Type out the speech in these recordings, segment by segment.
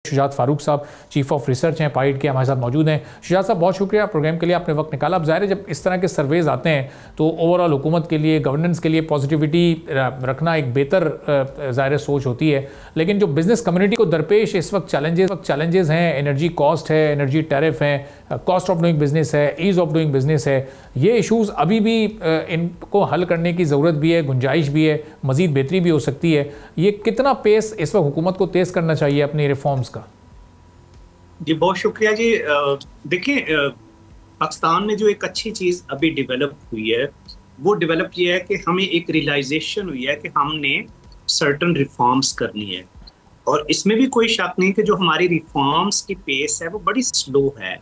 शुजात फारूक साहब chief of research हैं पाइट के, हमारे साथ मौजूद हैं। शुजात साहब बहुत शुक्रिया प्रोग्राम के लिए, आपने वक्त निकाला। अब ज़ाहिर है जब इस तरह के सर्वेज आते हैं तो ओवरऑल हुकूमत के लिए, गवर्नेंस के लिए पॉजिटिविटी रखना एक बेहतर ज़ाहिर सोच होती है, लेकिन जो बिज़नेस कम्युनिटी को दरपेश इस वक्त चैलेंजेस हैं, एनर्जी कॉस्ट है, एनर्जी टैरिफ है, कॉस्ट ऑफ डूइंग बिजनेस है, ईज़ ऑफ डूइंग बिजनेस है, ये इशूज़ अभी भी इनको हल करने की ज़रूरत भी है, गुंजाइश भी है, मज़ीद बेहतरी भी हो सकती है। ये कितना पेस इस वक्त हुकूमत को तेज़ करना चाहिए अपनी रिफॉर्म्स का? जी बहुत शुक्रिया जी। देखिए पाकिस्तान में जो एक अच्छी चीज़ अभी डेवलप हुई है वो डेवलप ये है कि हमें एक रियलाइजेशन हुई है कि हमने सर्टन रिफॉर्म्स करनी है, और इसमें भी कोई शक नहीं कि जो हमारी रिफॉर्म्स की पेस है वो बड़ी स्लो है।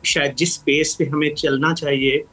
शायद जिस पेस पे हमें चलना चाहिए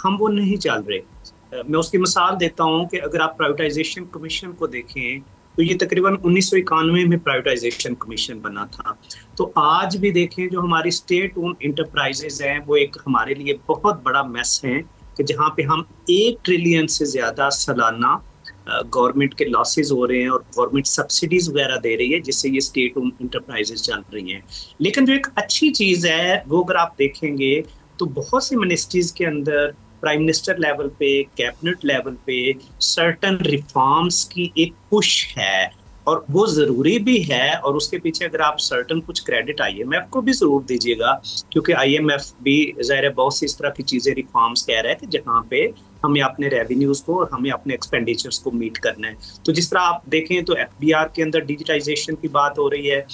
हम वो नहीं चल रहे। मैं उसकी मिसाल देता हूँ कि अगर आप प्राइवेटाइजेशन कमीशन को देखें तो ये तकरीबन 1991 में प्राइवेटाइजेशन कमीशन बना था। तो आज भी देखें जो हमारी स्टेट ओन इंटरप्राइजेज हैं वो एक हमारे लिए बहुत बड़ा मैस है कि जहाँ पे हम 1 ट्रिलियन से ज़्यादा सालाना गवर्नमेंट के लॉसेज हो रहे हैं और गवर्नमेंट सब्सिडीज वगैरह दे रही है, जिससे ये स्टेट ओन इंटरप्राइजेज चल रही हैं। लेकिन जो एक अच्छी चीज़ है वो अगर आप देखेंगे तो बहुत सी मिनिस्ट्रीज के अंदर प्राइम मिनिस्टर लेवल पे, कैबिनेट लेवल पे सर्टन रिफॉर्म्स की एक पुश है, और वो ज़रूरी भी है। और उसके पीछे अगर आप सर्टन कुछ क्रेडिट IMF को भी ज़रूर दीजिएगा, क्योंकि IMF भी ज़ाहिर बहुत सी इस तरह की चीज़ें रिफॉर्म्स कह रहे थे जहाँ पे हमें अपने रेवेन्यूज़ को और हमें अपने एक्सपेंडिचर्स को मीट करना है। तो जिस तरह आप देखें तो FBR के अंदर डिजिटाइजेशन की बात हो रही है,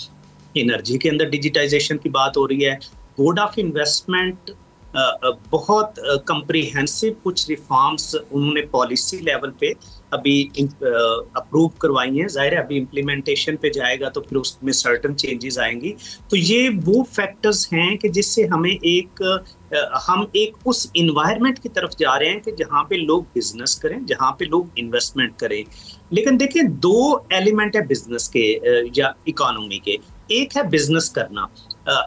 एनर्जी के अंदर डिजिटाइजेशन की बात हो रही है, बोर्ड ऑफ इन्वेस्टमेंट बहुत कंप्रीहेंसिव कुछ रिफॉर्म्स उन्होंने पॉलिसी लेवल पे अभी अप्रूव करवाई हैं। ज़ाहिर है अभी इम्प्लीमेंटेशन पे जाएगा तो फिर उसमें सर्टन चेंजेस आएंगी। तो ये वो फैक्टर्स हैं कि जिससे हमें हम एक उस इन्वायरमेंट की तरफ जा रहे हैं कि जहाँ पे लोग बिजनेस करें, जहाँ पे लोग इन्वेस्टमेंट करें। लेकिन देखिए 2 एलिमेंट है बिजनेस के या इकोनॉमी के। एक है बिजनेस करना।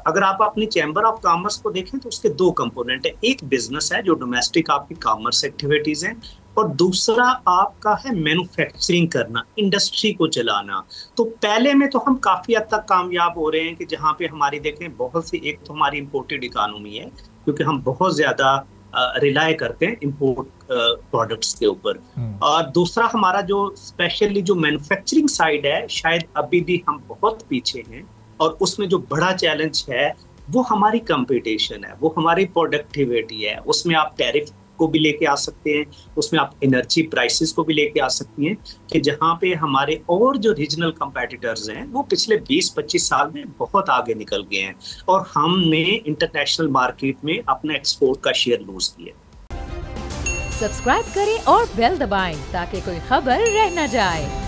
अगर आप अपनी चैम्बर ऑफ कॉमर्स को देखें तो उसके 2 कंपोनेंट है। एक बिजनेस है जो डोमेस्टिक आपकी कॉमर्स एक्टिविटीज हैं, और दूसरा आपका है मैन्युफैक्चरिंग करना, इंडस्ट्री को चलाना। तो पहले में तो हम काफी हद तक कामयाब हो रहे हैं कि जहाँ पे हमारी देखें बहुत सी, एक तो हमारी इंपोर्टेड इकोनॉमी है क्योंकि हम बहुत ज्यादा रिलाय करते हैं इंपोर्ट प्रोडक्ट्स के ऊपर, और दूसरा हमारा जो स्पेशली जो मैन्युफैक्चरिंग साइड है शायद अभी भी हम बहुत पीछे हैं, और उसमें जो बड़ा चैलेंज है वो हमारी कंपटीशन है, वो हमारी प्रोडक्टिविटी है। उसमें आप टैरिफ को भी लेके आ सकते हैं, उसमें आप एनर्जी प्राइसेस को भी लेके आ सकती हैं कि जहाँ पे हमारे और जो रीजनल कंपेटिटर्स हैं वो पिछले 20-25 साल में बहुत आगे निकल गए हैं, और हमने इंटरनेशनल मार्केट में अपना एक्सपोर्ट का शेयर लूज किया। सब्सक्राइब करें और बेल दबाएं ताकि कोई खबर रह न जाए।